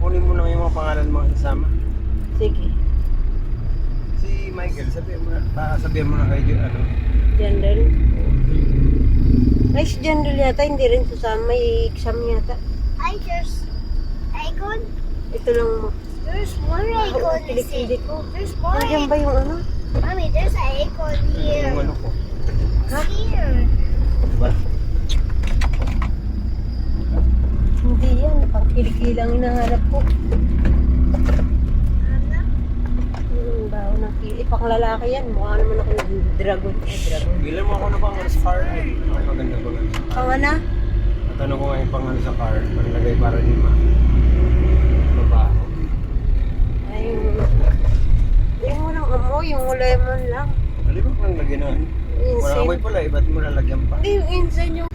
kunin mo na yung mga pangalan mga kasama. Sige. Si Michael, sabihan mo na kay ano. Jandal. Ay, si Jandal yata, hindi rin susama. May exam yata. Ay, there's icon. Ito lang mo. There's more icon. Kilikili ko. There's more Nandiyan ba yung ano? Mommy, there's an icon here. Yung ano ko. Here. Diba? Hindi yan. Pang kilikili ang hinahanap ko. Ano? Yung baho ng kili. Pang lalaki yan. Mukha naman ako ng dragon. Dragon. Bilang mo ako na pang sa car. Ay, maganda ko lang. Pang ano? Natanong ko ngayon pang sa car. Panlagay para di mabaho. Ay, yung walang amoy. Yung lemon lang. Alibak lang lagyan na. Walang amoy pala eh. Ba't mo lalagyan pa? Hindi, yung insan yung